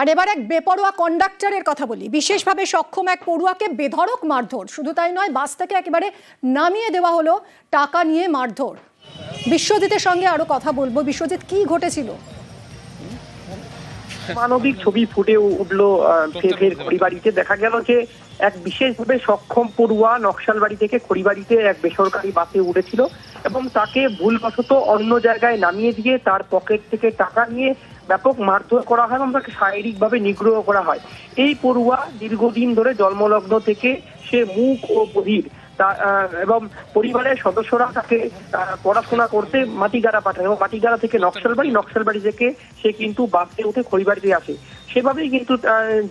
আর এবার এক বেপরোয়া কন্ডাক্টরের কথা বলি। বিশেষভাবে সক্ষম এক পড়ুয়াকে বেধড়ক মারধর, শুধু তাই নয়, বাস থেকে একেবারে নামিয়ে দেওয়া হলো, টাকা নিয়ে মারধর। বিশ্বজিতের সঙ্গে আরো কথা বলবো। বিশ্বজিৎ, কি ঘটেছিল? মানবিক ছবি ফুটে উঠলো ফের খড়িবাড়িতে। দেখা গেল যে এক বিশেষভাবে সক্ষম পড়ুয়া নকশালবাড়ি থেকে খড়িবাড়িতে এক বেসরকারি বাসে উঠেছিল এবং তাকে ভুলবশত অন্য জায়গায় নামিয়ে দিয়ে তার পকেট থেকে টাকা নিয়ে ব্যাপক মারধর করা হয় এবং তাকে শারীরিকভাবে নিগ্রহ করা হয়। এই পড়ুয়া দীর্ঘদিন ধরে জন্মলগ্ন থেকে সে মূক ও বধির, এবং পরিবারের সদস্যরা তাকে পড়াশোনা করতে মাটিগাড়া পাঠায় এবং মাটিগাড়া থেকে নকশালবাড়ি থেকে সে কিন্তু বাসে উঠে খড়িবাড়িতে আসে। সেভাবেই কিন্তু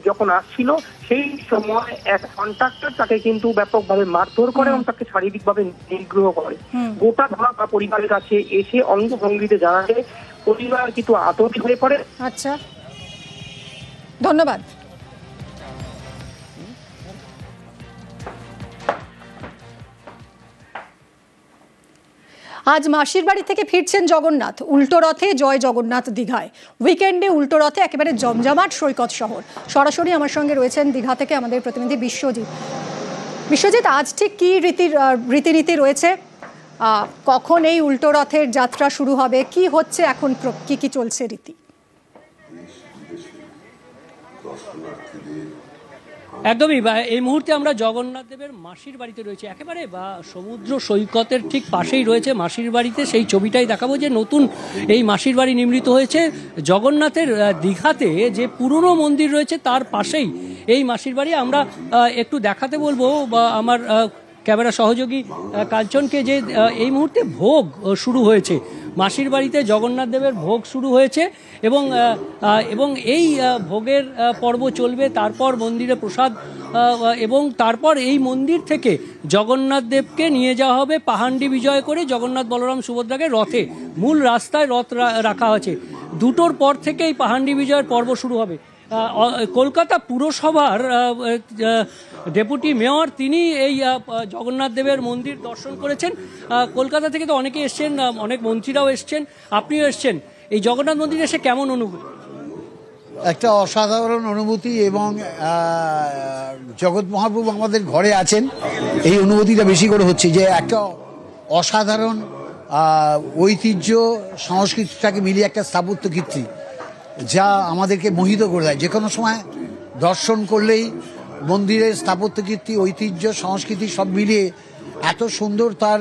যখন আসছিল সেই সময় এক কন্ট্রাক্টর তাকে কিন্তু ব্যাপকভাবে মারধর করে এবং তাকে শারীরিকভাবে নিগ্রহ করে। গোটা ধরা পরিবারের কাছে এসে অঙ্গভঙ্গিতে জানালে পরিবার কিন্তু আতঙ্কিত হয়ে পড়ে। আচ্ছা, ধন্যবাদ। আজ মাসির বাড়ি থেকে ফিরছেন জগন্নাথ। উল্টো রথে জয় জগন্নাথ দীঘায়। উইকেন্ডে উল্টো রথে একেবারে জমজমাট সৈকত শহর। সরাসরি আমার সঙ্গে রয়েছেন দীঘা থেকে আমাদের প্রতিনিধি বিশ্বজিৎ। বিশ্বজিৎ, আজ ঠিক কি রীতিনীতি রয়েছে? কখন এই উল্টো রথের যাত্রা শুরু হবে? কি হচ্ছে এখন, কি চলছে রীতি? একদমই, এই মুহূর্তে আমরা জগন্নাথ দেবের মাসির বাড়িতে রয়েছে, একেবারে সমুদ্র সৈকতের ঠিক পাশেই রয়েছে মাসির বাড়িতে। সেই ছবিটাই দেখাবো যে নতুন এই মাসির বাড়ি নির্মিত হয়েছে জগন্নাথের দীঘাতে যে পুরনো মন্দির রয়েছে তার পাশেই এই মাসির বাড়ি। আমরা একটু দেখাতে বলবো বা আমার ক্যামেরা সহযোগী কাঞ্চনকে যে এই মুহূর্তে ভোগ শুরু হয়েছে মাসির বাড়িতে, জগন্নাথ দেবের ভোগ শুরু হয়েছে এবং এই ভোগের পর্ব চলবে। তারপর মন্দিরে প্রসাদ এবং তারপর এই মন্দির থেকে জগন্নাথ দেবকে নিয়ে যাওয়া হবে পাহান্ডি বিজয় করে জগন্নাথ বলরাম সুভদ্রাকে রথে, মূল রাস্তায় রথ রাখা আছে। দুটোর পর থেকে এই পাহান্ডি বিজয়ের পর্ব শুরু হবে। কলকাতা পুরসভার ডেপুটি মেয়র তিনি এই জগন্নাথ দেবের মন্দির দর্শন করেছেন। কলকাতা থেকে তো অনেকে এসছেন, অনেক মন্ত্রীরাও এসছেন, আপনিও এসছেন। এই জগন্নাথ মন্দিরে এসে কেমন অনুভূতি? একটা অসাধারণ অনুভূতি, এবং জগৎ মহাপ্রভু আমাদের ঘরে আছেন এই অনুভূতিটা বেশি করে হচ্ছে, যে একটা অসাধারণ ঐতিহ্য সংস্কৃতিটাকে মিলিয়ে একটা স্থাপত্য কীর্তি যা আমাদেরকে মোহিত করে দেয়। যে কোনো সময় দর্শন করলেই মন্দিরের স্থাপত্য কীর্তি, ঐতিহ্য, সংস্কৃতি সব মিলিয়ে এত সুন্দর তার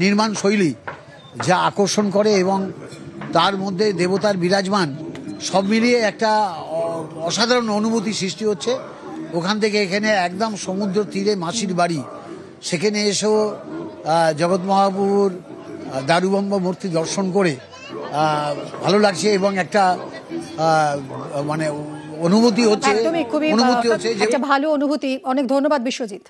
নির্মাণ শৈলী যা আকর্ষণ করে, এবং তার মধ্যে দেবতার বিরাজমান, সব মিলিয়ে একটা অসাধারণ অনুভূতি সৃষ্টি হচ্ছে। ওখান থেকে এখানে একদম সমুদ্র তীরে মাসির বাড়ি, সেখানে এসেও জগৎ মহাপ্রভুর দারুবম্ব মূর্তি দর্শন করে ভালো লাগছে, এবং একটা মানে অনুভূতি হচ্ছে, একটা ভালো অনুভূতি। অনেক ধন্যবাদ বিশ্বজিৎ।